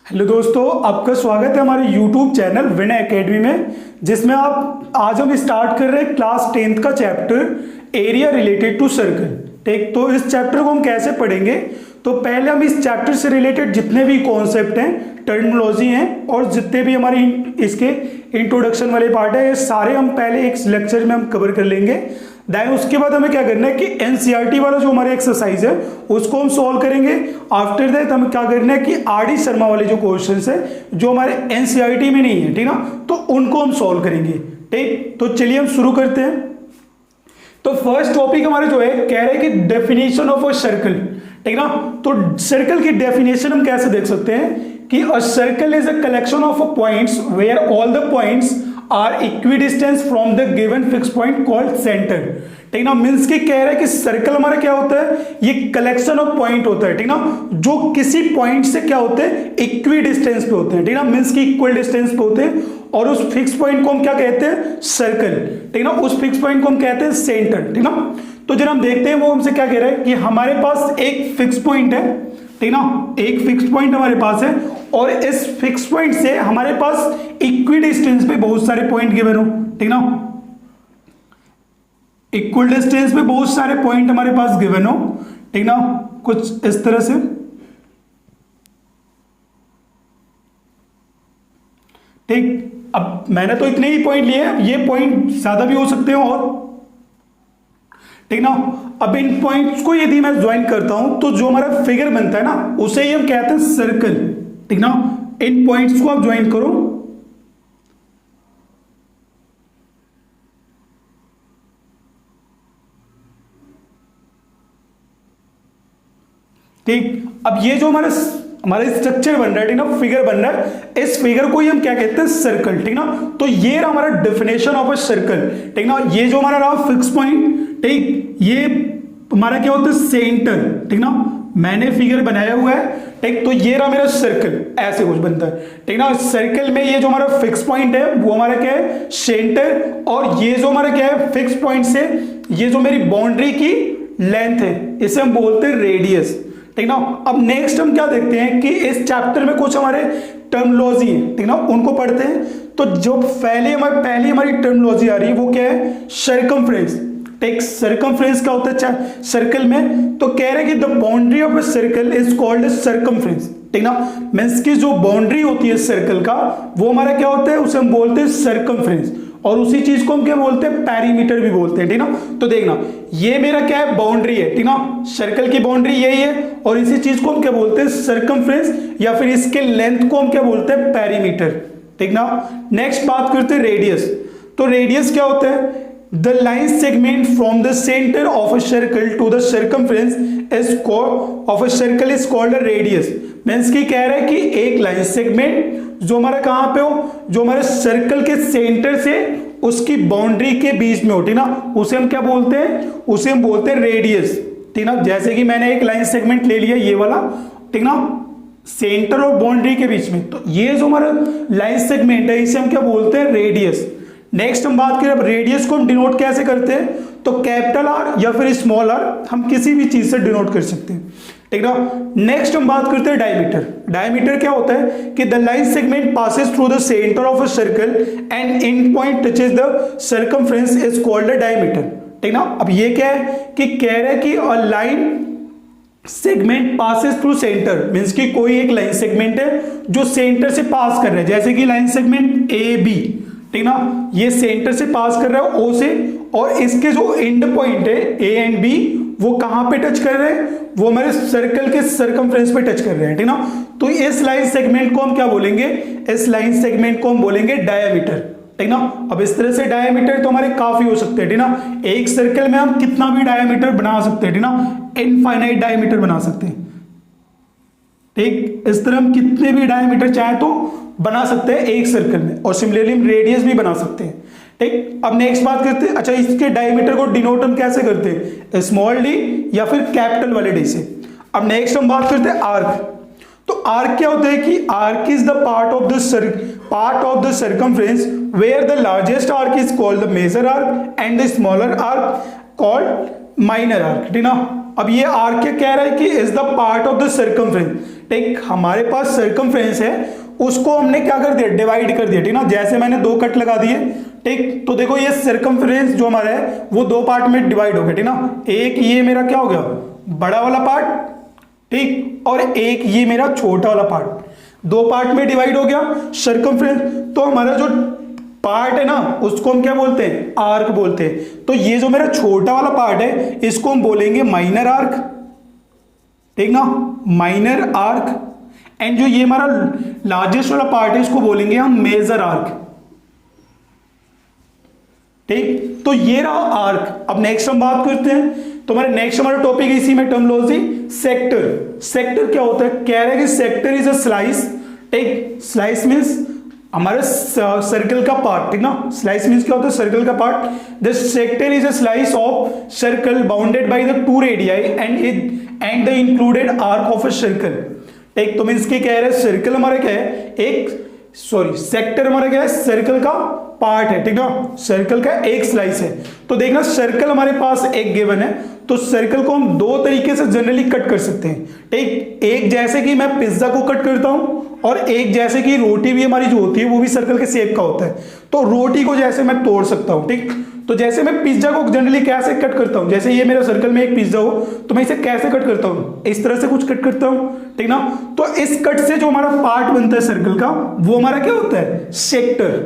Hello दोस्तों, आपका स्वागत है हमारे YouTube चैनल विनय एकेडमी में, जिसमें आज हम स्टार्ट कर रहे हैं क्लास 10th का chapter area related to circle. ठीक, तो इस चैप्टर को हम कैसे पढ़ेंगे, तो पहले हम इस चैप्टर से रिलेटेड जितने भी कॉन्सेप्ट हैं, टर्मिनोलॉजी हैं और जितने भी हमारी इसके इंट्रोडक्शन वाले पार्ट है, ये सारे हम पहले एक लेक्चर में हम कवर कर लेंगे। देन उसके बाद हमें क्या करना है कि एनसीईआरटी वाला जो हमारा एक्सरसाइज है उसको हम सॉल्व करेंगे। आफ्टर दैट हमें क्या करना है कि आरडी शर्मा वाले जो क्वेश्चंस है जो हमारे एनसीईआरटी में नहीं है, ठीक ना, तो उनको हम सॉल्व करेंगे। ठीक, तो चलिए हम शुरू करते हैं। तो फर्स्ट टॉपिक हमारा जो है कह रहे हैं कि डेफिनेशन ऑफ अ सर्कल, ठीक ना। तो सर्कल की डेफिनेशन हम कैसे देख सकते हैं कि a circle is a collection of points where all the points are equidistance from the given fix point called centre. ठीक ना, मींस कि कह रहा है कि सर्कल हमारा क्या होता है, ये कलेक्शन ऑफ पॉइंट होता है, ठीक ना, जो किसी पॉइंट से क्या होते हैं, इक्वी डिस्टेंस पे होते हैं, ठीक ना, मींस कि इक्वल डिस्टेंस पे होते हैं। और उस फिक्स पॉइंट को हम क्या कहते हैं, सर्कल, ठीक ना, उस फिक्स पॉइंट को हम कहते हैं सेंटर, ठीक ना। तो जब हम देखते हैं वो हमसे क्या कह रहा है कि हमारे पास एक फिक्स पॉइंट है, ठीक ना, एक फिक्स पॉइंट हमारे पास है और इस फिक्स पॉइंट से हमारे पास इक्वी डिस्टेंस पे बहुत सारे पॉइंट गिवन हो, ठीक ना, इक्वल डिस्टेंस पे बहुत सारे पॉइंट हमारे पास गिवन हो, ठीक ना, कुछ इस तरह से। ठीक, अब मैंने तो इतने ही पॉइंट लिए हैं, ये पॉइंट ज्यादा भी हो सकते हो और, ठीक ना। अब इन पॉइंट्स को यदि मैं ज्वाइन करता हूं तो जो हमारा फिगर बनता है ना उसे ही हम कहते हैं सर्कल, ठीक ना। इन पॉइंट्स को आप ज्वाइन करो, ठीक। अब ये जो हमारा स्ट्रक्चर बन रहा है, ठीक ना, फिगर बन रहा है, इस फिगर को ही हम क्या कहते हैं, सर्कल, ठीक ना। तो ये रहा हमारा डेफिनेशन ऑफ अ सर्कल, ठीक ना। ये जो हमारा रहा फिक्स पॉइंट, ठीक, ये हमारा क्या होता है, सेंटर, ठीक ना, मैंने फिगर बनाया हुआ है, ठीक। तो ये रहा मेरा सर्कल, ऐसे कुछ बनता है, ठीक ना। सर्कल में ये जो हमारा फिक्स पॉइंट है वो हमारा क्या है, सेंटर, और ये जो हमारा क्या है, फिक्स पॉइंट से ये जो मेरी बाउंड्री की लेंथ है इसे हम बोलते हैं रेडियस, ठीक ना। अब नेक्स्ट हम क्या देखते हैं कि इस चैप्टर में कुछ हमारे टर्मिनोलॉजी है, ठीक ना, उनको पढ़ते हैं। तो जो पहली हमारी टर्मिनोलॉजी आ रही है वो क्या है, सर्कमफ्रेंस। टेक सर्कमफ्रेंस क्या होता है सर्कल में, तो कह रहे हैं कि the boundary of a circle is called circumference, ठीक ना। मींस की जो बाउंड्री होती है सर्कल का वो हमारा क्या होता है, उसे हम बोलते हैं सर्कमफ्रेंस, और उसी चीज को हम क्या बोलते हैं, पेरीमीटर भी बोलते हैं, ठीक ना। तो देखना ये मेरा क्या है, बाउंड्री है, ठीक ना, सर्कल की बाउंड्री यही है, और इसी चीज को हम क्या बोलते हैं, सर्कमफ्रेंस, या फिर इसके लेंथ को हम क्या बोलते हैं, पेरीमीटर, ठीक ना। नेक्स्ट बात करते हैं रेडियस। तो रेडियस क्या होता है, the line segment from the centre of a circle to the circumference of a circle is called radius. Means की कह रहा है कि एक लाइन सेगमेंट जो हमारा कहां पे हो, जो हमारे सर्कल के सेंटर से उसकी बाउंड्री के बीच में हो, ठीक ना, उसे हम क्या बोलते हैं, उसे हम बोलते हैं रेडियस, ठीक ना। जैसे कि मैंने एक लाइन सेगमेंट ले लिया ये वाला, ठीक ना, सेंटर और बाउंड्री के बीच में, तो ये जो हमारा लाइन सेगमेंट है इसे हम क्या बोलते हैं, रेडियस। नेक्स्ट हम बात करें, अब रेडियस को हम डिनोट कैसे करते हैं, तो कैपिटल आर या फिर स्मॉल आर, हम किसी भी चीज से डिनोट कर सकते हैं, ठीक ना। नेक्स्ट हम बात करते हैं डायमीटर। डायमीटर क्या होता है कि the line segment passes through the centre of a circle and and point touches the circumference is called the diameter, ठीक ना। अब ये क्या है कि कह रहा है कि a line segment passes through centre, means कि कोई एक लाइन सेगमेंट है जो सेंटर से पास कर रहा है, जैसे कि लाइन सेगमेंट ए बी, ठीक ना, ये सेंटर से पास कर रहा है ओ से, और इसके जो एंड पॉइंट है ए एंड बी वो कहां पे टच कर रहे हैं, वो हमारे सर्कल के सर्कमफ्रेंस पे टच कर रहे हैं, ठीक ना। तो इस लाइन सेगमेंट को हम क्या बोलेंगे, इस लाइन सेगमेंट को हम बोलेंगे डायमीटर, ठीक ना। अब इस तरह से डायमीटर तो हमारे काफी हो सकते हैं, ठीक ना, एक सर्कल में हम कितना भी डायमीटर बना सकते हैं, ठीक ना, इनफाइनाइट डायमीटर बना सकते हैं, ठीक। इस तरह हम कितने भी डायमीटर चाहे तो बना सकते हैं एक सर्कल में, और सिमिलरली हम रेडियस भी बना सकते हैं, ठीक। अब नेक्स्ट बात करते हैं, अच्छा इसके डायमीटर को डिनोट हम कैसे करते हैं, स्मॉल डी या फिर कैपिटल वाले डी से। अब नेक्स्ट हम बात करते हैं आर्क। तो आर्क क्या होता है कि arc is the part of the circumference where the largest arc is called the major arc and the smaller arc called minor arc, ठीक ना। अब ये आर्क क्या कह रहा है कि is the part of the circumference, ठीक, हमारे पास सर्कमफ्रेंस है, उसको हमने क्या कर दिया, डिवाइड कर दिया, ठीक ना। जैसे मैंने 2 कट लगा दिए, ठीक, तो देखो ये सर्कमफ्रेंस जो हमारा है वो 2 पार्ट में डिवाइड हो गया, ठीक ना। एक ये मेरा क्या हो गया, बड़ा वाला पार्ट, ठीक, और एक ये मेरा छोटा वाला पार्ट, 2 पार्ट में डिवाइड हो गया सर्कमफ्रेंस। तो हमारा जो पार्ट है ना उसको हम क्या बोलते हैं, आर्क बोलते हैं। तो ये जो मेरा छोटा वाला पार्ट है इसको हम बोलेंगे माइनर आर्क, ठीक ना, माइनर आर्क। एंड जो ये हमारा लार्जेस्ट वाला पार्ट है इसको बोलेंगे हम मेजर आर्क, ठीक। तो ये रहा आर्क। अब नेक्स्ट हम बात करते हैं, तो हमारे नेक्स्ट हमारा टॉपिक है इसी में टर्मिनोलॉजी सेक्टर। सेक्टर क्या होता है, कह रहे हैं कि सेक्टर इज अ स्लाइस, ठीक, स्लाइस मींस हमारे सर्कल का पार्ट, ठीक ना। स्लाइस मींस क्या होता है, सर्कल का part. The sector is a slice of circle bounded by the 2 radii and the included arc of a circle, ठीक। तो मींस के कह रहे हैं सर्कल हमारा क्या है, सेक्टर हमारा क्या है, सर्कल का पार्ट है, ठीक ना, सर्कल का एक स्लाइस है। तो देखना सर्कल हमारे पास एक गिवन है, तो सर्कल को हम 2 तरीके से जनरली कट कर सकते हैं, ठीक। एक जैसे कि मैं पिज्जा को कट करता हूं, और एक जैसे कि रोटी भी हमारी जो होती है वो भी सर्कल के शेप का होता है। तो रोटी को जैसे मैं तोड़ सकता हूं, ठीक। तो जैसे मैं पिज्जा को जनरली कैसे कट करता हूं, जैसे ये मेरा सर्कल में एक पिज्जा हो तो मैं इसे कैसे कट करता हूं, इस तरह से कुछ कट करता हूं, ठीक ना। तो इस कट से जो हमारा पार्ट बनता है सर्कल का वो हमारा क्या होता है, सेक्टर,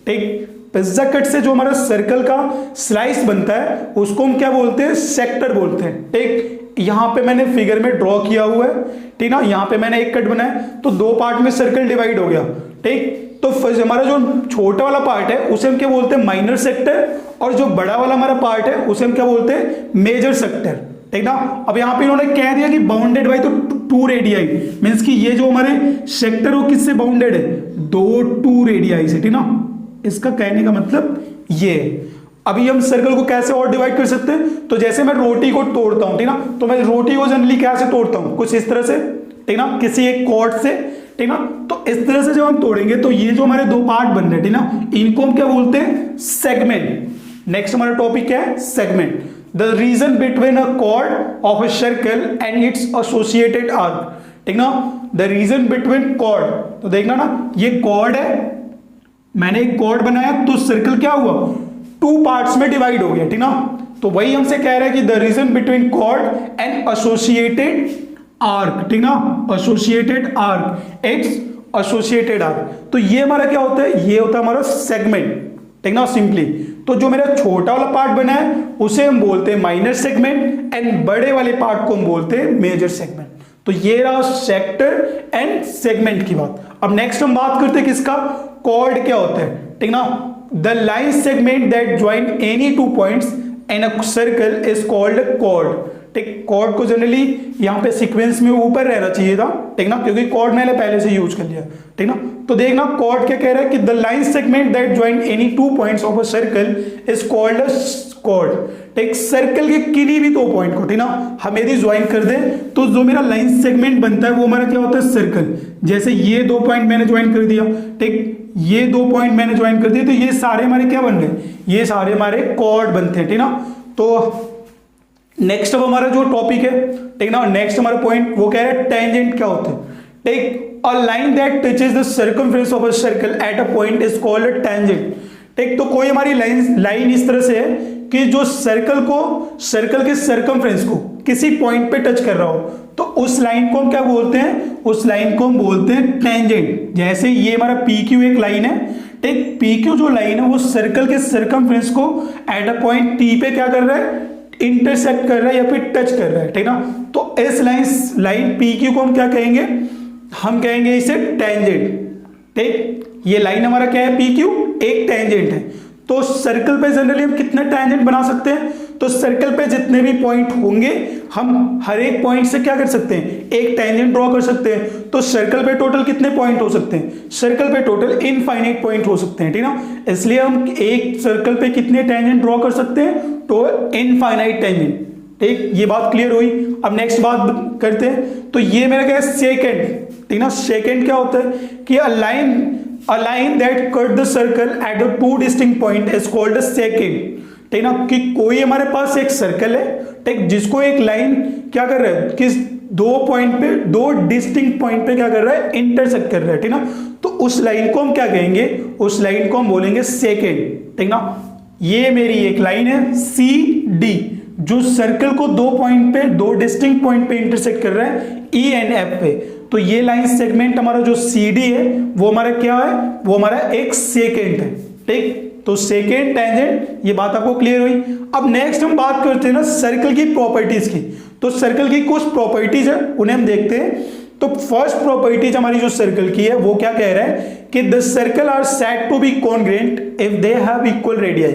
ठीक। पिज्जा कट से जो हमारा सर्कल का स्लाइस बनता है उसको हम क्या बोलते हैं, सेक्टर बोलते हैं, ठीक। यहां पे मैंने फिगर में ड्रॉ किया हुआ है, ठीक ना। यहां पे मैंने एक कट बनाया तो 2 पार्ट में सर्कल डिवाइड हो गया, ठीक। तो हमारा जो छोटा वाला पार्ट है उसे हम क्या बोलते हैं, माइनर सेक्टर, और जो बड़ा वाला हमारा पार्ट है उसे हम क्या बोलते हैं, मेजर सेक्टर, ठीक ना। अब यहां पे इन्होंने कह दिया कि बाउंडेड बाय तो 2 रेडियाई, मींस कि ये जो हमारे सेक्टर वो किससे बाउंडेड है, 2 रेडियाई से, ठीक ना। इसका कहने का मतलब ये। अभी हम सर्कल को कैसे और डिवाइड कर सकते हैं, तो जैसे मैं रोटी को तोड़ता हूं, ठीक ना, तो मैं रोटी को जनरली कैसे तोड़ता हूं, कुछ इस तरह से, ठीक ना, किसी एक कॉर्ड से, ठीक ना। तो इस तरह से जब हम तोड़ेंगे तो ये जो हमारे 2 पार्ट बन रहे हैं, ठीक ना, इनको हम क्या बोलते हैं, सेगमेंट। नेक्स्ट हमारा टॉपिक क्या है, segment. The region between a cord of a circle and it's associated arc, ठीक ना। द रीजन बिटवीन कॉर्ड, तो देखना ना, ये कॉर्ड है, मैंने एक कॉर्ड बनाया तो सर्कल क्या हुआ, 2 पार्ट्स में डिवाइड हो गया, ठीक ना। तो वही हमसे कह रहा है कि the region between chord and associated arc, ठीक ना, associated arc, it's associated arc. तो ये हमारा क्या होता है, ये होता है हमारा सेगमेंट, ठीक ना, सिंपली। तो जो मेरा छोटा वाला पार्ट बना है उसे हम बोलते हैं माइनर सेगमेंट, एंड बड़े वाले पार्ट को हम बोलते हैं मेजर सेगमेंट। तो ये रहा सेक्टर एंड सेगमेंट की बात। अब नेक्स्ट हम बात करते हैं किसका, कॉर्ड क्या होता है, ठीक ना। The line segment that join any 2 points in a circle is called chord, ठीक। कॉर्ड को जनरली यहां पे सीक्वेंस में ऊपर रहना चाहिए था, ठीक ना, क्योंकि कॉर्ड मैंने पहले से यूज कर लिया, ठीक ना। तो देखना कॉर्ड क्या कह रहा है कि the line segment that join any 2 points of a circle is called a cord, ठीक। सर्कल के किन्हीं भी 2 पॉइंट को, ठीक ना, हम यदि ज्वाइन कर दें तो जो मेरा लाइन सेगमेंट बनता है वो हमारा क्या होता है, सर्कल। जैसे ये 2 पॉइंट मैंने ज्वाइन कर दिया, ठीक, ये 2 पॉइंट मैंने ज्वाइन कर दिए, तो ये सारे हमारे क्या बन गए, ये सारे हमारे कॉर्ड बनते हैं, ठीक ना। तो नेक्स्ट अब हमारा जो टॉपिक है, ठीक ना, नेक्स्ट हमारा पॉइंट वो कह रहा है टेंजेंट क्या होते हैं, ठीक। A line that touches the circumference of a circle at a point is called a tangent, ठीक। तो कोई हमारी लाइन इस तरह से है कि जो सर्कल के सर्कमफ्रेंस को किसी पॉइंट पे टच कर रहा हो, तो उस लाइन को हम क्या बोलते हैं, उस लाइन को हम बोलते हैं टेंजेंट। जैसे ये हमारा PQ एक लाइन है, ठीक। PQ जो लाइन है वो सर्कल के सर्कमफ्रेंस को एट अ पॉइंट T पे क्या कर रहा है, इंटरसेक्ट कर रहा है या फिर टच कर रहा है, ठीक ना। तो इस लाइन PQ को हम क्या कहेंगे, हम कहेंगे इसे टेंजेंट, ठीक। ये लाइन हमारा क्या है, PQ एक टेंजेंट है। तो सर्कल पे जनरली हम कितने टेंजेंट बना सकते हैं, तो सर्कल पे जितने भी पॉइंट होंगे हम हर एक पॉइंट से क्या कर सकते हैं, एक टेंजेंट ड्रॉ कर सकते हैं। तो सर्कल पे टोटल कितने पॉइंट हो सकते हैं, सर्कल पे टोटल इनफाइनाइट पॉइंट हो सकते हैं, ठीक ना। इसलिए हम एक सर्कल पे कितने टेंजेंट ड्रॉ कर सकते हैं, तो इनफाइनाइट टेंजेंट, ठीक। ये बात क्लियर हुई। अब नेक्स्ट बात करते हैं, तो ये मेरा क्या है, सेकेंड, ठीक ना। सेकेंड क्या होता है कि a line that cut the circle at the 2 distinct point is called a second, ठीक ना। कि कोई हमारे पास एक सर्कल है, ठीक, जिसको एक लाइन क्या कर रहा है, किस दो पॉइंट पे, दो डिस्टिंक्ट पॉइंट पे क्या कर रहा है, इंटरसेक्ट कर रहा है, ठीक ना। तो उस लाइन को हम क्या कहेंगे, उस लाइन को हम बोलेंगे सेकेंड, ठीक ना। ये मेरी एक लाइन है सी डी, जो सर्कल को दो पॉइंट पे, दो डिस्टिंक्ट पॉइंट पे इंटरसेक्ट कर रहा है ई एंड एफ पे। तो ये लाइन सेगमेंट हमारा जो सी डी है वो हमारा क्या है, वो हमारा एक सेकेंड है, ठीक। तो सेकेंड टेंजेंट, ये बात आपको क्लियर हुई। अब नेक्स्ट हम बात करते हैं ना सर्कल की प्रॉपर्टीज की। तो सर्कल की कुछ प्रॉपर्टीज है, उन्हें हम देखते हैं। तो फर्स्ट प्रॉपर्टीज हमारी जो सर्कल की है वो क्या कह रहा है कि the circle are said to be congruent if they have equal radii.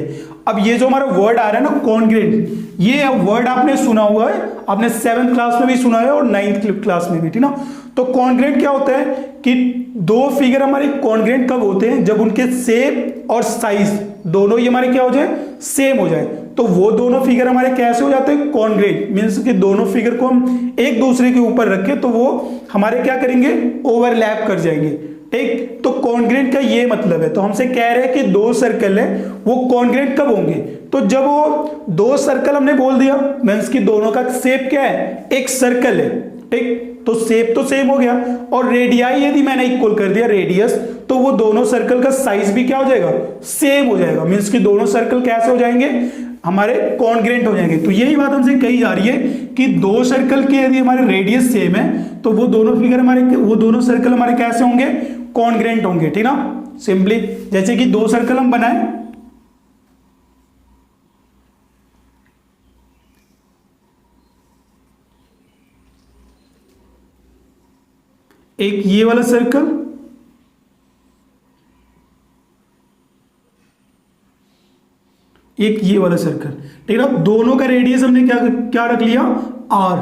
अब ये जो हमारा वर्ड आ रहा है ना कॉन्ग्रेंट, ये वर्ड आपने सुना हुआ है, आपने 7th क्लास में भी सुना है और 9th क्लास में भी, ठीक ना। तो कॉन्ग्रेंट क्या होता है कि दो फिगर हमारे कॉन्ग्रेंट कब होते हैं, जब उनके शेप और साइज दोनों ही हमारे क्या हो जाए, सेम हो जाए। तो वो दोनों फिगर हमारे कैसे हो जाते हैं, कॉन्ग्रेंट, मींस कि दोनों फिगर को हम एक दूसरे के ऊपर रखें तो वो हमारे क्या करेंगे, ओवरलैप कर जाएंगे, ठीक। तो कॉन्ग्रेंट का ये मतलब है। तो हमसे कह रहे हैं कि दो सर्कल है वो कॉन्ग्रेंट कब होंगे, तो जब वो दो सर्कल हमने बोल दिया, मींस कि दोनों का शेप क्या है, एक सर्कल है, ठीक। तो शेप तो सेम हो गया, और रेडियाई यदि मैंने इक्वल कर दिया रेडियस, तो वो दोनों सर्कल का साइज भी क्या हो जाएगा, सेम हो जाएगा। मींस कि दोनों सर्कल कैसे हो जाएंगे, हमारे कॉन्ग्रेंट हो जाएंगे। तो यही बात हमसे कही जा रही है कि दो सर्कल के यदि हमारे रेडियस सेम है तो वो दोनों फिगर हमारे, वो दोनों सर्कल हमारे कैसे होंगे, कॉन्ग्रेंट होंगे, ठीक ना। सिंपली जैसे कि दो सर्कल हम बनाए, एक ये वाला सर्कल, एक ये वाला सर्कल, ठीक है। दोनों का रेडियस हमने क्या क्या रख लिया, आर,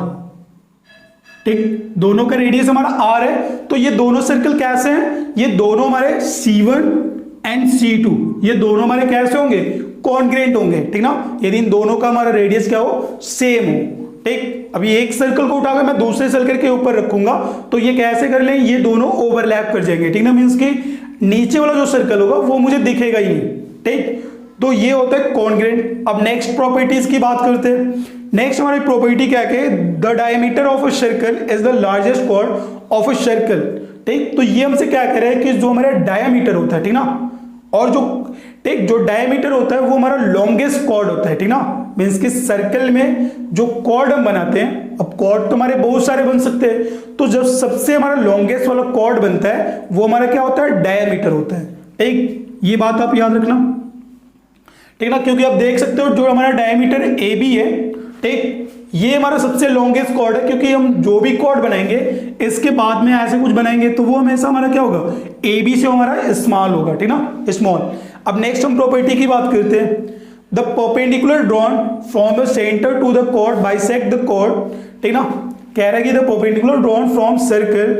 ठीक। दोनों का रेडियस हमारा आर है। तो ये दोनों सर्कल कैसे हैं, ये दोनों हमारे C1 एंड C2, ये दोनों हमारे कैसे होंगे, कॉन्ग्रेंट होंगे, ठीक ना। यदि इन दोनों का हमारा रेडियस क्या हो, सेम हो, ठीक। अभी एक सर्कल को उठाकर मैं दूसरे सर्कल के ऊपर रखूंगा तो ये कैसे कर ले, ये दोनों ओवरलैप कर जाएंगे, ठीक ना। मींस कि नीचे वाला जो सर्कल होगा वो मुझे दिखेगा ही नहीं, ठीक। तो ये होता है कॉन्ग्रेंट। अब नेक्स्ट प्रॉपर्टीज की बात करते हैं। नेक्स्ट हमारी प्रॉपर्टी क्या है, the diameter of a circle is the largest chord of a circle, ठीक। तो ये हमसे क्या कह रहा है कि जो हमारा डायमीटर होता है, ठीक ना, और जो, ठीक, जो डायमीटर होता है वो हमारा लॉन्गेस्ट कॉर्ड होता है, ठीक ना। मींस कि सर्कल में जो कॉर्ड हम बनाते हैं, अब कॉर्ड तो हमारे बहुत सारे बन सकते हैं, तो जब सबसे हमारा लॉन्गेस्ट वाला कॉर्ड बनता है वो हमारा क्या होता है, डायमीटर होता है, ठीक। ये बात आप याद रखना, ठीक ना, क्योंकि आप देख सकते हो जो हमारा डायमीटर ए बी है, ठीक, ये हमारा सबसे लॉन्गेस्ट कॉर्ड है, क्योंकि हम जो भी कॉर्ड बनाएंगे इसके बाद में ऐसे कुछ बनाएंगे तो वो हमेशा हमारा क्या होगा, ए बी से हमारा स्मॉल होगा, ठीक ना, स्मॉल। अब नेक्स्ट हम प्रॉपर्टी की बात करते हैं। The perpendicular drawn from the centre to the chord bisect the chord, ठीक ना। कह रहा है कि the perpendicular drawn from circle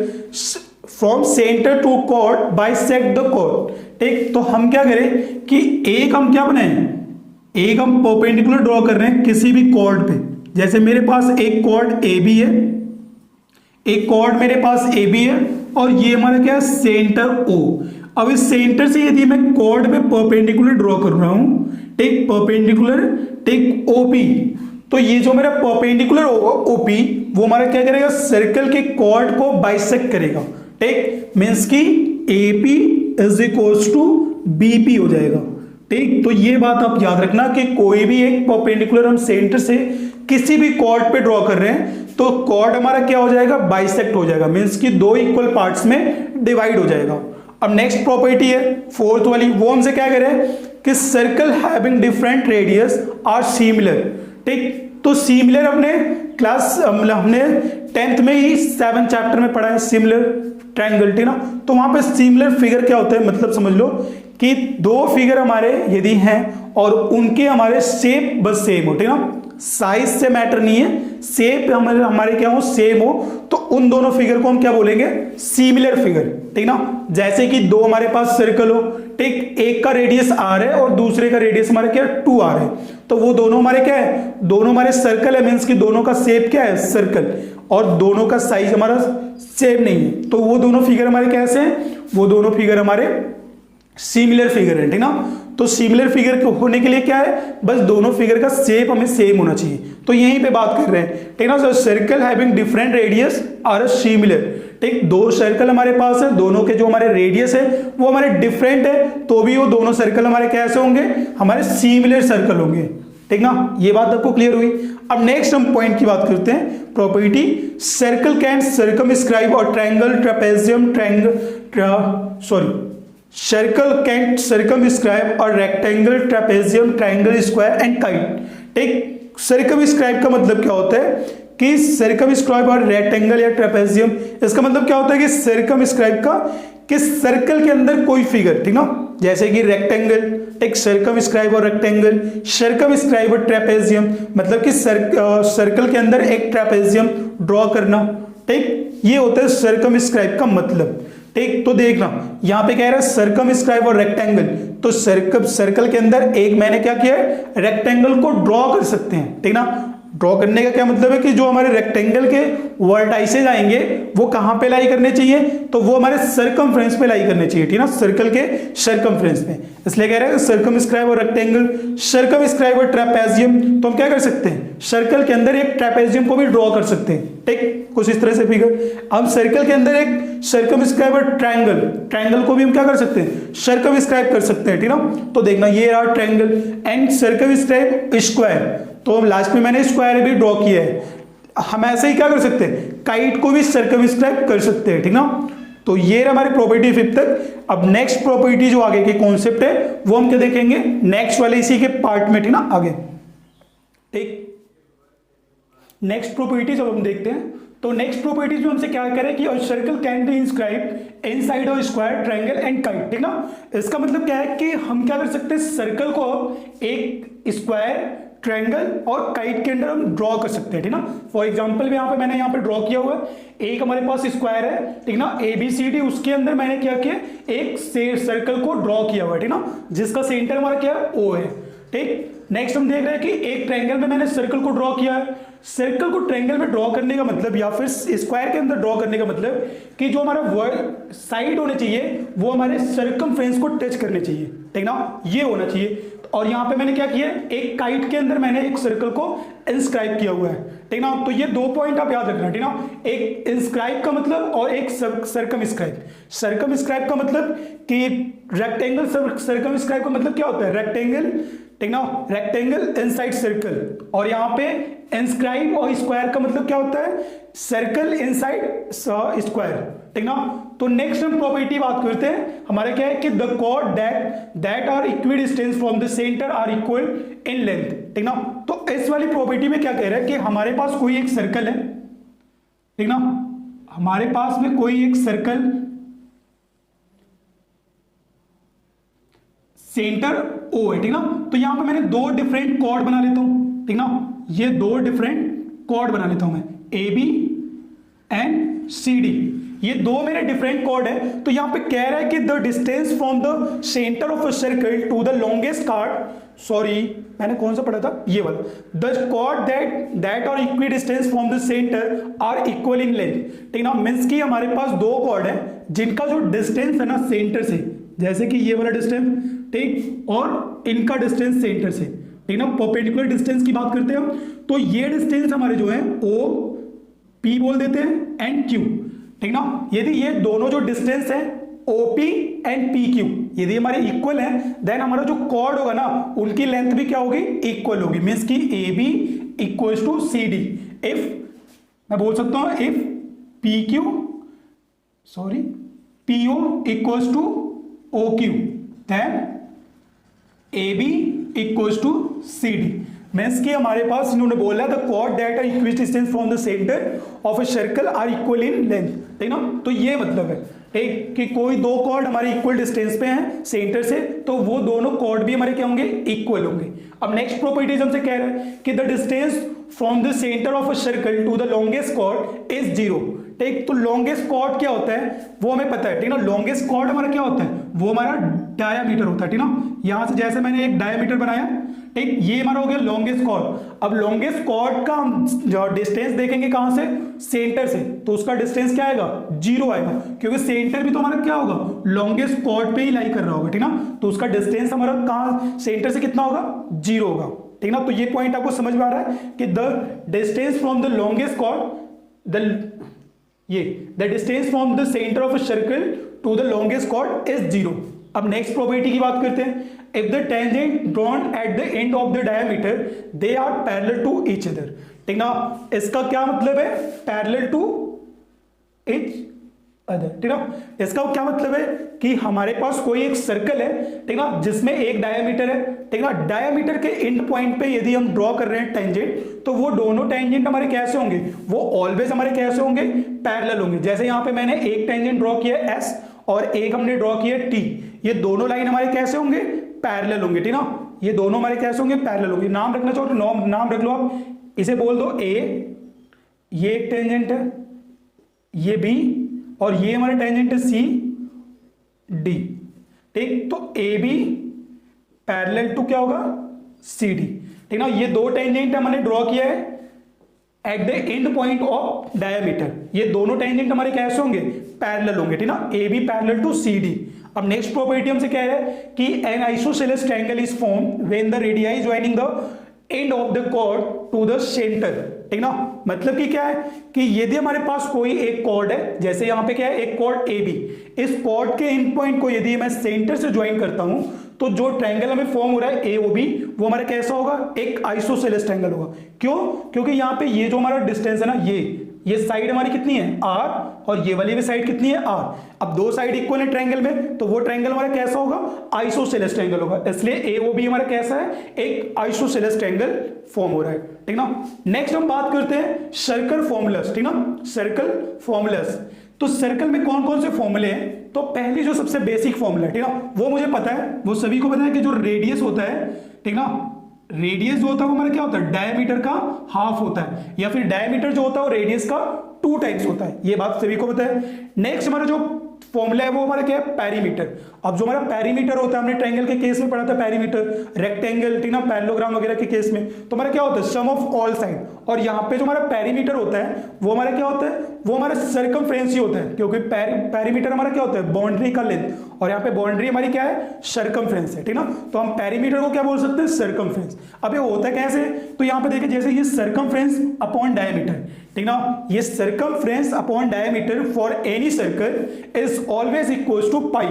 from centre to chord bisect the chord, ठीक। तो हम क्या करें कि एक हम क्या बनाए, एक हम परपेंडिकुलर ड्रॉ कर रहे हैं किसी भी कॉर्ड पे। जैसे मेरे पास एक कॉर्ड ए बी है, एक कॉर्ड मेरे पास ए बी है, और ये हमारा क्या है, सेंटर ओ। अब इस सेंटर से यदि मैं कॉर्ड पे परपेंडिकुलर ड्रॉ कर रहा हूं, टेक परपेंडिकुलर, टेक ओपी, तो ये जो मेरा परपेंडिकुलर होगा ओपी, वो हमारा क्या करेगा, सर्कल के कॉर्ड को बाइसेक्ट करेगा, टेक। मींस की AP is equals to BP हो जाएगा, ठीक। तो ये बात आप याद रखना कि कोई भी एक परपेंडिकुलर हम सेंटर से किसी भी कॉर्ड पे ड्रॉ कर रहे हैं तो कॉर्ड हमारा क्या हो जाएगा, बाइसेक्ट हो जाएगा, मींस कि दो इक्वल पार्ट्स में डिवाइड हो जाएगा। अब नेक्स्ट प्रॉपर्टी है फोर्थ वाली, वो हमसे क्या कह रहे हैं कि circle having different radius are similar, ठीक। तो सिमिलर अपने क्लास हमने 10th में ही 7th चैप्टर में पढ़ा है, सिमिलर ट्रायंगल, ठीक ना। तो वहां पे सिमिलर फिगर क्या होता है, मतलब समझ लो कि दो फिगर हमारे यदि हैं और उनके हमारे शेप बस सेम हो, ठीक ना, साइज से मैटर नहीं है, शेप हमारे क्या हो, सेम हो, तो उन दोनों फिगर को हम क्या बोलेंगे, सिमिलर फिगर, ठीक ना। जैसे कि दो हमारे पास सर्कल हो, ठीक, एक का रेडियस आर है और दूसरे का रेडियस हमारे क्या 2r है, तो वो दोनों हमारे क्या है, दोनों हमारे सर्कल है, मींस कि दोनों का शेप क्या है, सर्कल, और दोनों का साइज हमारा सेम नहीं है, तो वो दोनों फिगर हमारे कैसे हैं, वो दोनों फिगर हमारे सिमिलर फिगर है, ठीक ना। तो सिमिलर फिगर होने के लिए क्या है, बस दोनों फिगर का शेप हमें सेम होना चाहिए। तो यहीं पे बात कर रहे हैं, ठीक ना। Circle having different radius are similar, ठीक, दो सर्कल हमारे पास है, दोनों के जो हमारे रेडियस है वो हमारे डिफरेंट है, तो भी वो दोनों सर्कल हमारे कैसे होंगे, हमारे सिमिलर सर्कल होंगे, ठीक ना। ये बात आपको क्लियर हुई। अब नेक्स्ट हम पॉइंट की बात करते हैं, प्रॉपर्टी सर्कल कैन सर्कमस्क्राइब और triangle trapezium circle can circumscribe और rectangle trapezium triangle square and kite, ठीक। सर्कमस्क्राइब का मतलब क्या होता है कि सर्कमस्क्राइब और रेक्टेंगल या ट्रेपेजियम, इसका मतलब क्या होता है कि सर्कमस्क्राइब का कि सर्कल के अंदर कोई फिगर, ठीक ना, जैसे कि रेक्टेंगल, एक सर्कमस्क्राइब और रेक्टेंगल, सर्कमस्क्राइब और ट्रेपेजियम मतलब कि सर्कल के अंदर एक ट्रेपेजियम ड्रॉ करना, ठीक, ये होता है सर्कमस्क्राइब का मतलब, ठीक। तो देखना यहां पे कह रहा है सर्कमस्क्राइब और रेक्टेंगल, तो सर्कल के अंदर एक मैंने क्या किया है, रेक्टेंगल को ड्रॉ कर सकते हैं, ठीक ना। ड्रॉ करने का क्या मतलब है कि जो हमारे रेक्टेंगल के वर्टाइसेज आएंगे वो कहां पे लाई करने चाहिए, तो वो हमारे सर्कमफ्रेंस पे लाई करने चाहिए, ठीक ना, सर्कल के सर्कमफ्रेंस पे। इसलिए कह रहे हैं सर्कमस्क्राइब और रेक्टेंगल, सर्कमस्क्राइब और ट्रेपेजियम, तो हम क्या कर सकते हैं, सर्कल के अंदर एक ट्रेपेजियम को भी ड्रॉ कर सकते हैं, ठीक, कुछ इस तरह से फिगर। अब सर्कल के अंदर एक सर्कमस्क्राइब और ट्रायंगल को भी हम क्या कर सकते हैं, सर्कमस्क्राइब कर सकते हैं, ठीक ना। तो देखना ये रहा ट्रायंगल एंड सर्कमस्क्राइब स्क्वायर, तो लास्ट में मैंने स्क्वायर भी ड्रॉ किया है। हम ऐसे ही क्या कर सकते हैं, काइट को भी सर्कमस्क्राइब कर सकते हैं, ठीक ना। तो ये हमारी प्रॉपर्टी 5 तक। अब नेक्स्ट प्रॉपर्टी जो आगे की कॉन्सेप्ट है वो हम क्या देखेंगे नेक्स्ट वाले इसी के पार्ट में, ठीक ना, आगे, ठीक। नेक्स्ट प्रॉपर्टी जब हम देखते हैं तो नेक्स्ट प्रॉपर्टी जो हमसे क्या करें कि circle can be inscribed inside of square triangle and kite, ठीक ना। इसका मतलब क्या है कि हम क्या कर सकते हैं, सर्कल को एक स्क्वायर, ट्रायंगल और काइट के अंदर हम ड्रॉ कर सकते हैं, ठीक ना। फॉर एग्जांपल मैंने यहाँ पे ड्रॉ किया हुआ है, एक हमारे पास स्क्वायर है, ठीक ना, ABCD, उसके अंदर मैंने क्या किया, एक सर्कल को ड्रॉ किया हुआ है, ठीक ना, जिसका सेंटर हमारा क्या है, O है, ठीक। नेक्स्ट हम देख रहे हैं कि एक ट्रायंगल में मैंने सर्कल को ड्रॉ किया है। सर्कल को ट्रायंगल में ड्रॉ करने का मतलब या फिर स्क्वायर के अंदर ड्रॉ करने का मतलब कि जो हमारा साइड होने चाहिए वो हमारे सर्कमफ्रेंस को टच करने चाहिए, ठीक ना, ये होना चाहिए। और यहां पे मैंने क्या किया, एक काइट के अंदर मैंने एक सर्कल को इंस्क्राइब किया हुआ है, ठीक ना। तो ये दो पॉइंट आप याद रखना, ठीक ना, एक इंस्क्राइब का मतलब और एक सर्कमस्क्राइब। सर्कमस्क्राइब का मतलब कि रेक्टेंगल, सर्कमस्क्राइब का मतलब क्या होता है, रेक्टेंगल, ठीक ना, रेक्टेंगल इनसाइड सर्कल। और यहां पे इंस्क्राइब और स्क्वायर का मतलब क्या होता है, सर्कल इनसाइड स्क्वायर, ठीक ना। तो नेक्स्ट हम प्रॉपर्टी बात करते हैं, हमारा क्या है कि the chord that are equidistance from the centre are equal in length, ठीक ना। तो इस वाली प्रॉपर्टी में क्या कह रहा है कि हमारे पास कोई एक सर्कल है, ठीक ना, हमारे पास में कोई एक सर्कल, सेंटर O है, ठीक ना। तो यहां पे मैंने दो डिफरेंट कॉर्ड बना लेता हूं, ठीक ना, ये दो डिफरेंट कॉर्ड बना लेता हूं मैं, AB एंड CD, ये दो मेरे डिफरेंट कॉर्ड है। तो यहां पे कह रहा है कि the distance from the centre of a circle to the longest chord, sorry मैंने कौन सा पढ़ा था, ये वाला, the chord that are equidistance from the centre are equal in length, ठीक ना। मींस कि हमारे पास दो कॉर्ड है जिनका जो डिस्टेंस है ना सेंटर से, जैसे कि ये वाला डिस्टेंस, ठीक, और इनका डिस्टेंस सेंटर से, ठीक ना, परपेंडिकुलर डिस्टेंस की बात करते हैं हम। तो ये डिस्टेंस हमारे जो है OP बोल देते हैं एंड Q, ठीक ना। यदि ये दोनों जो डिस्टेंस है OP एंड PQ यदि हमारे इक्वल है, देन हमारा जो कॉर्ड होगा ना उनकी लेंथ भी क्या होगी, इक्वल होगी। मींस कि AB equals to CD, if मैं बोल सकता हूं if PO equals to OQ, then AB equals to CD। Means कि हमारे पास इन्होंने बोला the chord that are equidistance from the centre of a circle are equal in length, ठीक ना। तो ये मतलब है, ठीक, कि कोई दो कॉर्ड हमारे इक्वल डिस्टेंस पे हैं सेंटर से, तो वो दोनों कॉर्ड भी हमारे क्या होंगे, इक्वल होंगे। अब नेक्स्ट प्रॉपर्टीज हमसे कह रहा है कि the distance from the centre of a circle to the longest chord is 0, ठीक। तो लॉन्गेस्ट कॉर्ड क्या होता है वो हमें पता है, ठीक ना। लॉन्गेस्ट कॉर्ड हमारा क्या होता है, वो हमारा डायामीटर होता है, ठीक ना। यहां से जैसे मैंने एक डायामीटर बनाया, ठीक, ये हमारा हो गया लॉन्गेस्ट कॉर्ड। अब लॉन्गेस्ट कॉर्ड का हम जो डिस्टेंस देखेंगे कहां से, सेंटर से, तो उसका डिस्टेंस क्या आएगा, 0 आएगा, क्योंकि सेंटर भी तो हमारा क्या होगा, लॉन्गेस्ट कॉर्ड पे ही लाई कर रहा होगा, ठीक ना। तो उसका डिस्टेंस हमारा कहां, सेंटर से कितना होगा, 0 होगा, ठीक ना। तो ये पॉइंट आपको समझ में आ रहा है कि the distance from the longest chord the distance from the centre of a circle to the longest chord is 0। अब नेक्स्ट प्रॉपर्टी की बात करते हैं। If the tangent drawn at the end of the diameter they are parallel to each other, ठीक ना। इसका क्या मतलब है, पैरेलल टू ईच अदर, ठीक ना। इसका क्या मतलब है कि हमारे पास कोई एक सर्कल है, ठीक ना, जिसमें एक डायमीटर है, ठीक ना। डायमीटर के एंड पॉइंट पे यदि हम ड्रॉ कर रहे हैं टेंजेंट, तो वो दोनों टेंजेंट हमारे कैसे होंगे, वो ऑलवेज हमारे कैसे होंगे, पैरेलल होंगे। जैसे यहां पे मैंने एक टेंजेंट ड्रॉ किया है एस और एक हमने ड्रॉ किया है टी, ये दोनों लाइन हमारे कैसे होंगे, पैरेलल होंगे, ठीक ना। ये दोनों हमारे कैसे होंगे, पैरेलल होंगे। नाम रखना चाहो तो नाम रख लो आप, इसे बोल दो ए, ये एक टेंजेंट है, ये बी, और ये हमारा टेंजेंट है सी डी, ठीक। तो ए बी पैरेलल टू क्या होगा, सी डी, ठीक ना। ये दो टेंजेंट हमने ड्रॉ किया है eight the and point of diameter, ये दोनों टेंजेंट हमारे कैसे होंगे, पैरेलल होंगे, ठीक ना। A B parallel to C D. अब नेक्स्ट प्रॉपर्टी हमसे कह रहा है कि an isosceles triangle is form when the radii joining the end of the chord to the centre, ठीक ना। मतलब कि क्या है कि यदि हमारे पास कोई एक कॉर्ड है, जैसे यहां पे क्या है, एक कॉर्ड ए बी, इस कॉर्ड के एंड पॉइंट को यदि मैं सेंटर से ज्वाइन करता हूं, तो जो ट्रायंगल हमें फॉर्म हो रहा है ए ओ बी, वो हमारा कैसा होगा, एक आइसोसेलेस ट्रायंगल होगा। क्यों, क्योंकि यहां पे ये जो हमारा डिस्टेंस है ना, ये साइड हमारी कितनी है आर, और ये वाली भी साइड कितनी है आर। अब दो साइड इक्वल है ट्रायंगल में, तो वो ट्रायंगल हमारा कैसा होगा, आइसोसेलेस ट्रायंगल होगा। इसलिए एओबी हमारा कैसा है, एक आइसोसेलेस ट्रायंगल फॉर्म हो रहा है, ठीक ना। नेक्स्ट हम बात करते हैं सर्कल फॉर्मूलास, ठीक ना, सर्कल फॉर्मूलास। तो सर्कल में कौन कौन से फॉर्मूले हैं, तो पहली जो सबसे बेसिक फॉर्मूला है, ठीक ना, वो मुझे पता है, वो सभी को पता है कि जो रेडियस होता है, ठीक ना, रेडियस जो होता है वो हमारा क्या होता है, डायमीटर का हाफ होता है, या फिर डायमीटर जो होता है वो रेडियस का 2 टाइम्स होता है, ये बात सभी को पता है। नेक्स्ट हमारा जो फॉर्मूला है वो हमारा क्या है, पेरीमीटर। अब जो हमारा पेरीमीटर होता है, हमने ट्रायंगल के केस में पढ़ा था पेरीमीटर, रेक्टेंगल, ठीक ना, पैरेललोग्राम वगैरह के केस में, तो हमारा क्या होता है, सम ऑफ ऑल साइड। और यहाँ पे जो हमारा पेरीमीटर होता है वो हमारा क्या होता है, वो हमारा सर्कमफ्रेंस ही होता है, क्योंकि पेरीमीटर हमारा क्या होता है, बाउंड्री का लेंथ, और यहाँ पे बाउंड्री हमारी क्या है, सर्कमफ्रेंस है, ठीक ना। तो हम पेरीमीटर को क्या बोल सकते हैं, सर्कमफ्रेंस। अब ये होता है कैसे, तो यहाँ पे देखिए, जैसे ये सर्कमफ्रेंस अपॉन डायमीटर, ठीक ना, ये circumference upon diameter for any circle is always equals to pi.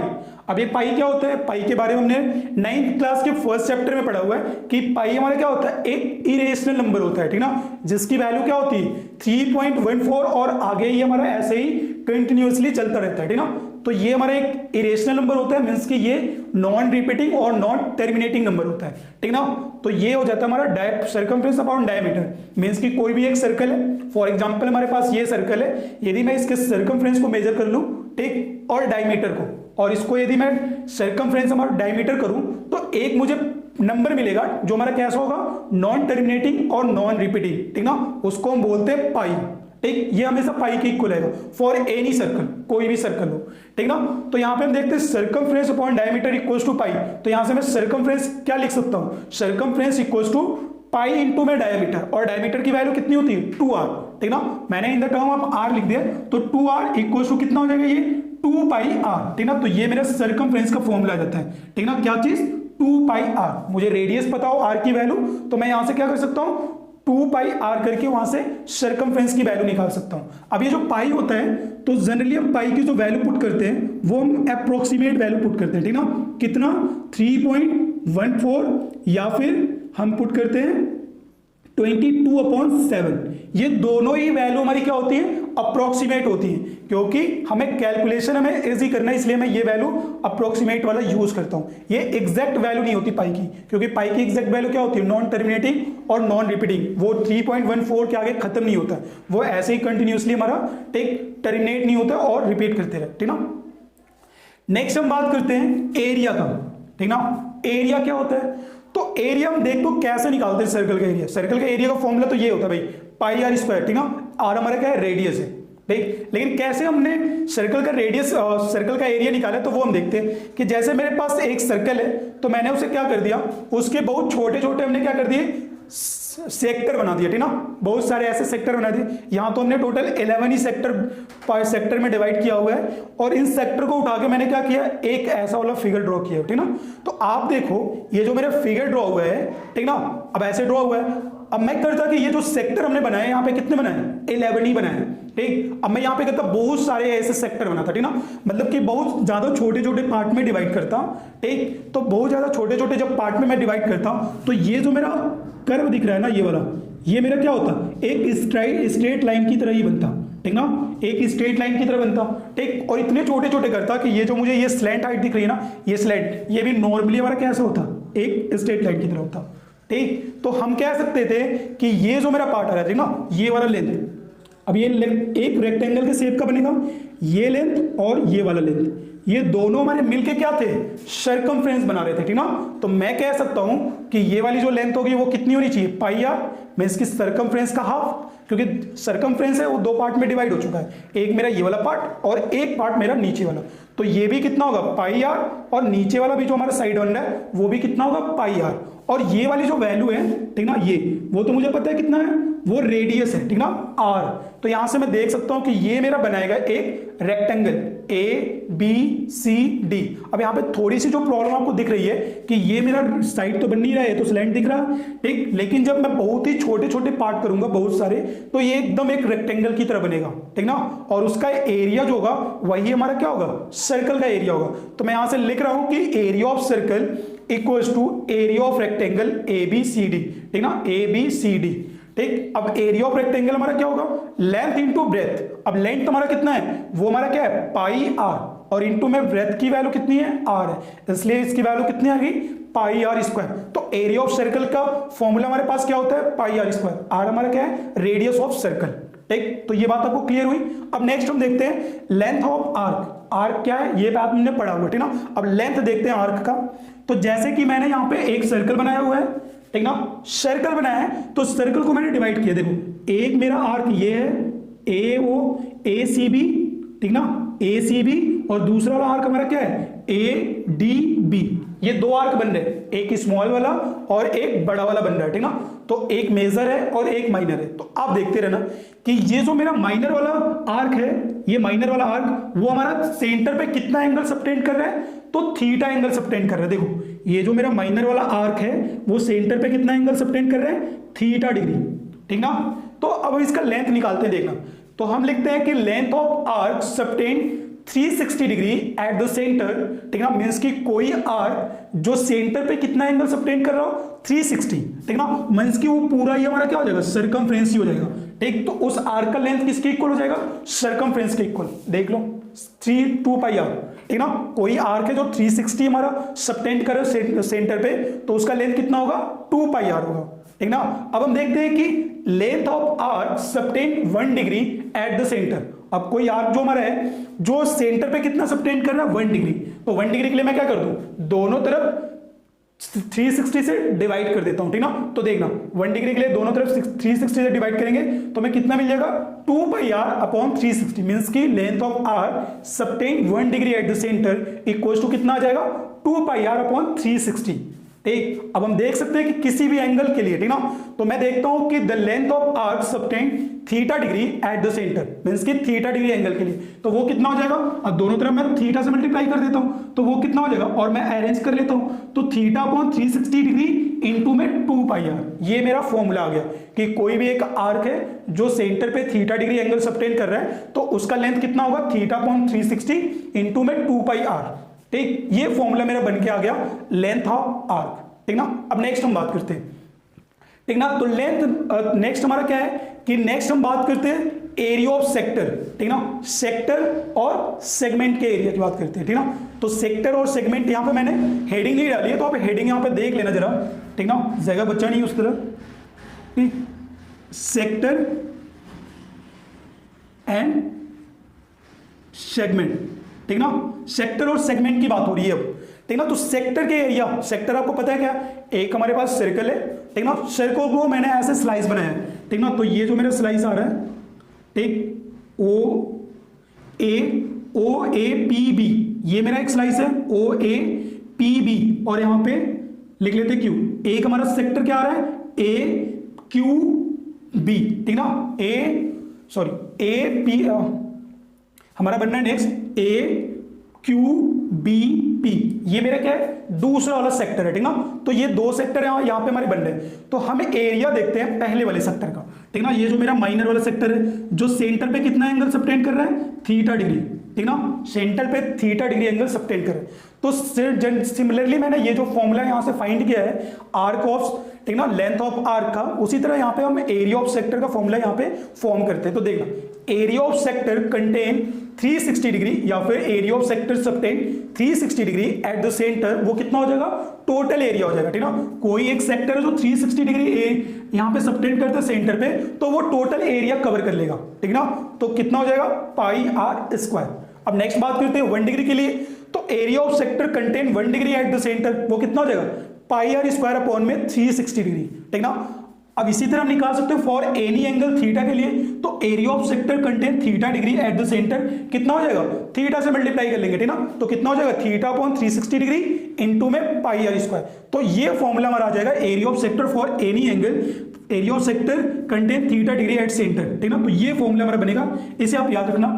अब ये पाई क्या होता है, पाई के बारे में हमने 9th क्लास के फर्स्ट चैप्टर में पढ़ा हुआ है कि पाई हमारा क्या होता है, एक इरेशनल नंबर होता है, ठीक ना, जिसकी वैल्यू क्या होती है 3.14, और आगे ये हमारा ऐसे ही कंटिन्यूअसली चलता रहता है, ठीक ना। तो ये हमारा एक इरेशनल नंबर होता है, मींस कि ये नॉन रिपीटिंग और नॉन टर्मिनेटिंग नंबर होता है, ठीक ना। तो ये हो जाता है हमारा सर्कमफ्रेंस अपॉन डायमीटर, मींस कि कोई भी एक सर्कल है, फॉर एग्जांपल हमारे पास ये सर्कल है, यदि मैं इसके सर्कमफ्रेंस को मेजर कर लूं, ठीक, और डायमीटर को, और इसको यदि मैं सर्कमफ्रेंस हमारा डायमीटर करूं, तो एक मुझे नंबर मिलेगा जो हमारा कैसा होगा, नॉन टर्मिनेटिंग और नॉन रिपीटिंग, ठीक ना, उसको हम बोलते हैं पाई, ठीक। ये हमेशा पाई के इक्वल आएगा फॉर एनी सर्कल, कोई भी सर्कल हो, ठीक ना। तो यहां पे हम देखते हैं circumference upon diameter equals to pi, तो यहां से मैं सर्कमफ्रेंस क्या लिख सकता हूं, circumference equals to pi into में डायमीटर, और डायमीटर की वैल्यू कितनी होती है, 2r, ठीक ना। मैंने in the term of r लिख दिया, तो 2r इक्वल्स टू कितना हो जाएगा, ये 2 पाई r, ठीक ना। तो ये मेरा सर्कमफ्रेंस का फॉर्मूला आ जाता है, ठीक ना। क्या चीज, 2 पाई r। मुझे रेडियस पता हो r की वैल्यू, तो मैं यहां से क्या कर सकता हूं, 2 पाई r करके वहां से सर्कमफ्रेंस की वैल्यू निकाल सकता हूं। अब ये जो पाई होता है, तो जनरली हम पाई की जो वैल्यू पुट करते हैं वो हम अप्रोक्सीमेट वैल्यू पुट करते हैं, ठीक ना। कितना, 3.14, या फिर हम पुट करते हैं 22/7। ये दोनों ही वैल्यू हमारी क्या होती है, अप्रोक्सीमेट होती है, क्योंकि हमें कैलकुलेशन हमें इजी करना है, इसलिए मैं ये वैल्यू अप्रोक्सीमेट वाला यूज करता हूं। ये एग्जैक्ट वैल्यू नहीं होती पाई की, क्योंकि पाई की एग्जैक्ट वैल्यू क्या होती है, नॉन टर्मिनेटिंग और नॉन रिपीटिंग, वो 3.14 के आगे खत्म नहीं होता, वो ऐसे ही कंटिन्यूसली हमारा टर्मिनेट नहीं होता और रिपीट करते रहते, ठीक ना। नेक्स्ट हम बात करते हैं एरिया का, ठीक ना। एरिया क्या होता है, तो एरिया हम देखो कैसे निकालते हैं सर्कल का एरिया। सर्कल का एरिया का फॉर्मूला तो ये होता है भाई, पाई आर स्क्वायर, ठीक ना। आर हमारा क्या है, रेडियस है, ठीक। लेकिन कैसे हमने सर्कल का रेडियस, सर्कल का एरिया निकाला, तो वो हम देखते हैं कि जैसे मेरे पास एक सर्कल है, तो मैंने उसे क्या कर दिया, उसके बहुत छोटे छोटे हमने क्या कर दिए सेक्टर बना दिया, ठीक ना, बहुत सारे ऐसे सेक्टर बना दिए। यहां तो हमने टोटल 11 ही सेक्टर में डिवाइड किया हुआ है, और इन सेक्टर को उठा के मैंने क्या किया, एक ऐसा वाला फिगर ड्रॉ किया, ठीक ना। तो आप देखो ये जो मेरा फिगर ड्रॉ हुआ है, ठीक ना, अब ऐसे ड्रॉ हुआ है। अब मैं करता कि ये जो सेक्टर हमने बनाए यहाँ पे कितने बनाए, 11 ही बनाए, ठीक। अब मैं यहाँ पे करता बहुत सारे ऐसे सेक्टर बनाता, ठीक ना, मतलब कि बहुत ज्यादा छोटे छोटे पार्ट में डिवाइड करता, ठीक। तो बहुत ज्यादा छोटे छोटे जब पार्ट में मैं डिवाइड करता तो ये जो मेरा कर्व दिख रहा है ना, ये वाला, ये मेरा क्या होता, एक स्ट्रेट लाइन की तरह ही बनता, ठीक ना, एक स्ट्रेट लाइन की तरह बनता, ठीक। और इतने छोटे छोटे करता कि ये जो मुझे ये स्लैंट हाइट दिख रही है ना, ये स्लैंट, ये भी नॉर्मली हमारा कैसा होता, एक स्ट्रेट लाइन की तरह होता, ठीक। तो हम कह सकते थे कि ये जो मेरा पार्ट आ रहा है ना, ये वाला लेंथ, अब ये लेंथ एक रेक्टेंगल के शेप का बनेगा, ये लेंथ और ये वाला लेंथ, ये दोनों हमारे मिलके क्या थे, सर्कमफ्रेंस बना रहे थे, ठीक ना। तो मैं कह सकता हूं कि ये वाली जो लेंथ होगी वो कितनी होनी चाहिए, पाई आर, मैं इसकी सर्कमफ्रेंस का हाफ, क्योंकि सर्कमफ्रेंस है वो दो पार्ट में डिवाइड हो चुका है, एक मेरा ये वाला पार्ट और एक पार्ट मेरा नीचे वाला, तो ये भी कितना होगा, पाई आर, और नीचे वाला भी जो हमारा साइड बन रहा है वो भी कितना होगा, पाई आर। और ये वाली जो वैल्यू है, ठीक ना, ये वो तो मुझे पता है कितना है, वो रेडियस है, ठीक ना, आर। तो यहां से मैं देख सकता हूं कि ये मेरा बनाएगा एक rectangle A B C D. अब यहां पे थोड़ी सी जो प्रॉब्लम आपको दिख रही है कि ये मेरा साइड तो बन नहीं रहा है, तो स्लैंट दिख रहा है, ठीक, लेकिन जब मैं बहुत ही छोटे छोटे पार्ट करूंगा बहुत सारे, तो ये एकदम एक रेक्टेंगल की तरह बनेगा, ठीक ना। और उसका एरिया जो होगा वही हमारा क्या होगा, सर्कल का एरिया होगा। तो मैं यहां से लिख रहा हूं कि area of circle equals to area of rectangle A B C D, ठीक ना, ए बी सी डी, ठीक। अब एरिया ऑफ रेक्टेंगल हमारा क्या होगा, लेंथ इंटू ब्रेथ। अब लेंथ हमारा कितना है, वो हमारा क्या है, पाई आर, और इंटू में ब्रेथ की वैल्यू कितनी है, आर है, इसलिए इसकी वैल्यू कितनी आ गई, पाई आर स्क्वायर। तो एरिया ऑफ सर्कल का फॉर्मूला हमारे पास क्या होता है, पाई आर स्क्वायर, आर हमारा क्या है, रेडियस ऑफ सर्कल, ठीक। तो ये बात आपको क्लियर हुई। अब नेक्स्ट हम देखते हैं लेंथ ऑफ आर्क। आर्क क्या है, ये बात हमने पढ़ा हुआ, ठीक ना। अब लेंथ देखते हैं आर्क का। तो जैसे कि मैंने यहां पे एक सर्कल बनाया हुआ है, ठीक ना, सर्कल बनाया है, तो सर्कल को मैंने डिवाइड किया, देखो एक मेरा आर्क ये है, ए ओ ए सी बी, ठीक ना, ए सी बी, और दूसरा वाला आर्क हमारा क्या है, ए डी बी। ये दो आर्क बन रहे हैं, एक स्मॉल वाला और एक बड़ा वाला बन रहा है, ठीक ना। तो एक मेजर है और एक माइनर है। तो आप देखते रहना कि ये जो मेरा माइनर वाला आर्क है, ये माइनर वाला आर्क वो हमारा सेंटर पे कितना एंगल सबटेंड कर रहा है, तो थीटा एंगल सबटेंड कर रहा है। देखो ये जो मेरा माइनर वाला आर्क है वो सेंटर पे कितना एंगल सबटेंड कर रहा है, थीटा डिग्री, ठीक ना। तो अब इसका लेंथ निकालते हैं, देखना। तो हम लिखते हैं कि length of arc subtend 360 degree at the centre, ठीक ना, मींस कि कोई आर्क जो सेंटर पे कितना एंगल सबटेंड कर रहा हो, 360, ठीक ना, मींस कि वो पूरा ही हमारा क्या हो जाएगा, सर्कमफ्रेंस ही हो जाएगा, ठीक। तो उस आर्क का लेंथ किसके इक्वल हो जाएगा, सर्कमफ्रेंस के इक्वल। देख लो 2 पाई आर, ठीक ना। कोई आर्क है जो 360 हमारा सबटेंड कर रहा है सेंटर पे, तो उसका लेंथ कितना होगा, 2 पाई आर होगा, ठीक ना। अब हम देखते हैं कि length of arc subtend 1 degree at the centre. अब कोई आर्क जो हमारा है जो सेंटर पे कितना सबटेंड कर रहा है, 1 डिग्री, तो 1 डिग्री के लिए मैं क्या कर दूं, दोनों तरफ 360 से डिवाइड कर देता हूं, ठीक ना। तो देखना 1 डिग्री के लिए दोनों तरफ 360 से डिवाइड करेंगे तो हमें कितना मिल जाएगा, 2 पाई आर अपॉन 360, मींस की length of arc subtend 1 degree at the centre equals to कितना आ जाएगा, 2 पाई आर अपॉन 360, ठीक। अब हम देख सकते हैं कि किसी भी एंगल के लिए, ठीक ना, तो मैं देखता हूं कि the length of arc subtend theta degree at the centre, means कि थीटा डिग्री एंगल के लिए, तो वो कितना हो जाएगा, अब दोनों तरफ मैं थीटा से मल्टीप्लाई कर देता हूं तो वो कितना हो जाएगा, और मैं अरेंज कर लेता हूं, तो थीटा अपॉन 360 डिग्री इंटू में 2 पाई आर। ये मेरा फॉर्मूला आ गया कि कोई भी एक आर्क है जो सेंटर पे थीटा डिग्री एंगल सबटेंड कर रहा है, तो उसका लेंथ कितना होगा, थीटा अपॉन 360 इंटू में 2 पाई आर, ठीक। ये फॉर्मूला मेरा बन के आ गया लेंथ ऑफ आर्क, ठीक ना। अब नेक्स्ट हम बात करते हैं, ठीक ना। तो लेंथ नेक्स्ट हमारा क्या है कि नेक्स्ट हम बात करते हैं एरिया ऑफ सेक्टर, ठीक ना, सेक्टर और सेगमेंट के एरिया की बात करते हैं, ठीक ना। तो सेक्टर और सेगमेंट यहां पे मैंने हेडिंग नहीं डाली है, तो आप हेडिंग यहां पे देख लेना जरा, ठीक ना, जगह बचा नहीं उस तरह, ठीक। सेक्टर एंड सेगमेंट, ठीक ना, सेक्टर और सेगमेंट की बात हो रही है अब, ठीक ना। तो सेक्टर के एरिया, सेक्टर आपको पता है क्या, एक हमारे पास सर्कल है, ठीक ना, सर्कल को मैंने ऐसे स्लाइस बनाया है, ठीक ना। तो ये जो मेरा स्लाइस आ रहा है, ठीक, ओ ए पी बी, ये मेरा एक स्लाइस है ओ ए पी बी, और यहां पे लिख लेते क्यू। एक हमारा सेक्टर क्या आ रहा है, ए क्यू बी, ठीक ना, ए पी, हमारा बनना है नेक्स्ट ए क्यू बी पी, ये मेरा क्या है, दूसरा वाला सेक्टर है, ठीक ना। तो ये दो सेक्टर है यहाँ पे हमारे बन रहे हैं। तो हम एरिया देखते हैं पहले वाले सेक्टर का, ठीक ना। ये जो मेरा माइनर वाला सेक्टर है, जो सेंटर पे कितना एंगल सबटेंड कर रहा है, थीटा डिग्री, ठीक ना, सेंटर पे थीटा डिग्री एंगल सबटेंड कर रहा है। तो सिमिलरली मैंने ये जो फॉर्मूला यहां से फाइंड किया है आर्क ऑफ, ठीक ना, लेंथ ऑफ आर्क का, उसी तरह यहां पे हम एरिया ऑफ सेक्टर का फॉर्मूला यहां पे फॉर्म करते हैं। तो देखना, area of sector contain 360 degree या फिर area of sector subtend 360 degree at the centre, वो कितना हो जाएगा, टोटल एरिया हो जाएगा, ठीक ना। कोई एक सेक्टर है जो 360 डिग्री यहां पे सबटेन करता है सेंटर पे, तो वो टोटल एरिया कवर कर लेगा, ठीक ना। तो कितना हो जाएगा, पाई आर स्क्वायर। अब नेक्स्ट बात करते हैं 1 डिग्री के लिए। तो area of sector contain 1 degree at the centre, वो कितना हो जाएगा, पाई आर स्क्वायर अपॉन में 360 डिग्री, ठीक ना। अब इसी तरह हम निकाल सकते हैं फॉर एनी एंगल थीटा के लिए। तो area of sector contain theta degree at the centre, कितना हो जाएगा, थीटा से मल्टीप्लाई कर लेंगे, ठीक ना। तो कितना हो जाएगा, थीटा अपॉन 360 डिग्री इनटू में पाई आर स्क्वायर। तो ये फॉर्मूला हमारा आ जाएगा area of sector for any angle, area of sector contain theta degree at centre, ठीक ना। तो ये फॉर्मूला हमारा बनेगा, इसे आप याद रखना,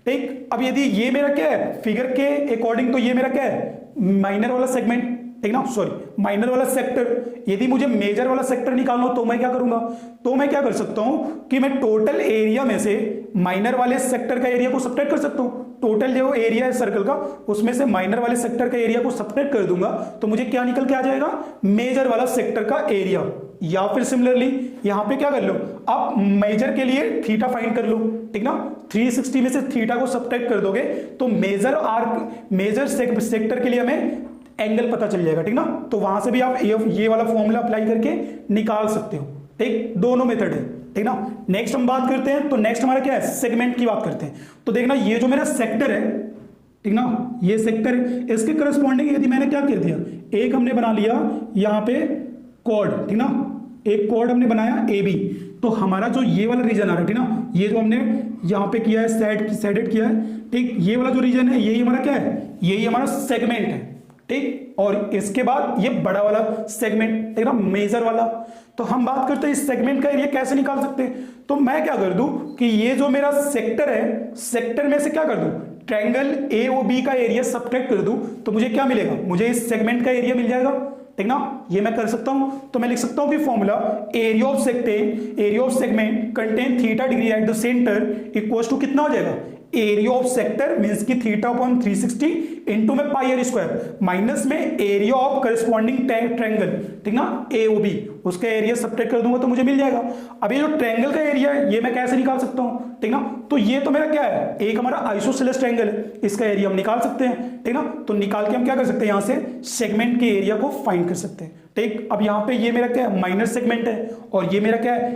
ठीक। अब यदि ये मेरा क्या है, फिगर के अकॉर्डिंग, तो ये मेरा क्या है, माइनर वाला सेगमेंट, ठीक ना, सॉरी माइनर वाला सेक्टर। यदि मुझे मेजर वाला सेक्टर निकालना हो तो मैं क्या करूंगा, तो मैं क्या कर सकता हूं कि मैं टोटल एरिया में से माइनर वाले सेक्टर का एरिया को सब्ट्रैक्ट कर सकता हूं। टोटल जो एरिया है सर्कल का, उसमें से माइनर वाले सेक्टर का एरिया को सब्ट्रैक्ट कर दूंगा, तो मुझे क्या निकल के आ जाएगा, मेजर वाला सेक्टर का एरिया। या फिर सिमिलरली यहां पे क्या कर लो, आप मेजर के लिए थीटा फाइंड कर लो, ठीक ना। 360 में से थीटा को सब्ट्रैक्ट कर दोगे तो मेजर आर्क, मेजर सेक्टर के लिए हमें एंगल पता चल जाएगा, ठीक ना। तो वहां से भी आप ये वाला फॉर्मूला अप्लाई करके निकाल सकते हो, ठीक। दोनों मेथड है, ठीक ना। नेक्स्ट हम बात करते हैं, तो नेक्स्ट हमारा क्या है, सेगमेंट की बात करते हैं। तो देखना, ये जो मेरा सेक्टर है, ठीक ना, ये सेक्टर, इसके करस्पॉन्डिंग यदि मैंने क्या कर दिया, एक हमने बना लिया यहां पे कॉर्ड, ठीक ना, एक कॉर्ड हमने बनाया ए बी। तो हमारा जो ये वाला रीजन आ रहा है, ठीक ना, ये जो हमने यहां पे किया है, सेडेड किया है, ठीक। ये वाला जो रीजन है, यही हमारा क्या है, यही हमारा सेगमेंट है, ठीक। और इसके बाद ये बड़ा वाला सेगमेंट, ठीक ना, मेजर वाला। तो हम बात करते हैं इस सेगमेंट का एरिया कैसे निकाल सकते हैं। तो मैं क्या कर दूं कि ये जो मेरा सेक्टर है, सेक्टर में से क्या कर दूं, ट्रायंगल ए ओ बी का एरिया सब्ट्रैक्ट कर दूं, तो मुझे क्या मिलेगा, मुझे इस सेगमेंट का एरिया मिल जाएगा, ठीक ना। ये मैं कर सकता हूं। तो मैं लिख सकता हूं कि formula area of sector, area of segment contain theta degree at the centre equals to कितना हो जाएगा, एरिया ऑफ सेक्टर मींस की थीटा अपॉन 360 इनटू में पाई आर स्क्वायर माइनस में एरिया ऑफ करस्पॉन्डिंग ट्रायंगल, ठीक ना, ए ओ बी, उसका area subtract कर दूंगा तो मुझे मिल जाएगा। अब ये जो ट्रायंगल का एरिया है, ये मैं कैसे निकाल सकता हूं, ठीक ना। तो ये तो मेरा क्या है, एक हमारा आइसोसेलेस ट्रायंगल है, इसका एरिया हम निकाल सकते हैं, ठीक ना। तो निकाल के हम क्या कर सकते हैं, यहां से सेगमेंट के एरिया को फाइंड कर सकते हैं, ठीक। अब यहां पे ये मेरा क्या है, माइनर सेगमेंट है, और ये मेरा क्या है,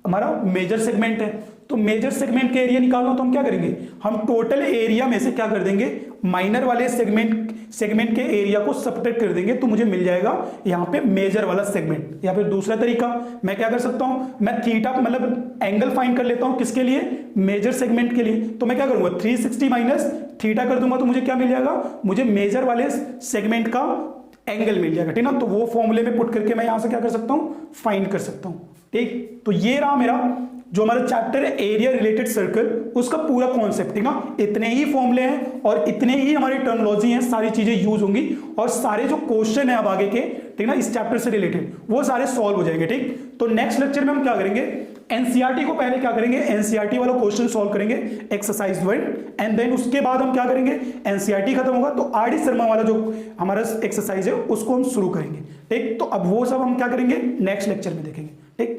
हमारा मेजर सेगमेंट है। तो मेजर सेगमेंट के एरिया निकालना तो हम क्या करेंगे, हम टोटल एरिया में से क्या कर देंगे, माइनर वाले सेगमेंट के एरिया को सब्ट्रैक्ट कर देंगे, तो मुझे मिल जाएगा यहां पे मेजर वाला सेगमेंट। या फिर दूसरा तरीका मैं क्या कर सकता हूं, मैं थीटा मतलब एंगल फाइंड कर लेता हूं, किसके लिए, मेजर सेगमेंट के लिए। तो मैं क्या करूंगा, 360 माइनस थीटा कर दूंगा, तो मुझे क्या मिल जाएगा, मुझे मेजर वाले सेगमेंट का एंगल मिल जाएगा, ठीक ना। तो वो फॉर्मूले में पुट करके मैं यहां से क्या कर सकता हूं, फाइंड कर सकता हूं, ठीक। तो ये रहा मेरा जो हमारा चैप्टर है एरिया रिलेटेड सर्कल, उसका पूरा कॉन्सेप्ट, ठीक ना। इतने ही फॉर्मूले हैं और इतने ही हमारी टर्मिनोलॉजी हैं, सारी चीजें यूज होंगी, और सारे जो क्वेश्चन है अब आगे के, ठीक ना, इस चैप्टर से रिलेटेड, वो सारे सॉल्व हो जाएंगे, ठीक। तो नेक्स्ट लेक्चर में हम क्या करेंगे, एनसीईआरटी को पहले क्या करेंगे, एनसीईआरटी वाला क्वेश्चन सॉल्व करेंगे, एक्सरसाइज 1, एंड देन उसके बाद हम क्या करेंगे, एनसीईआरटी खत्म होगा तो आर डी शर्मा वाला जो हमारा एक्सरसाइज है उसको हम शुरू करेंगे, ठीक। तो अब वो सब हम क्या करेंगे, नेक्स्ट लेक्चर में देखेंगे, ठीक।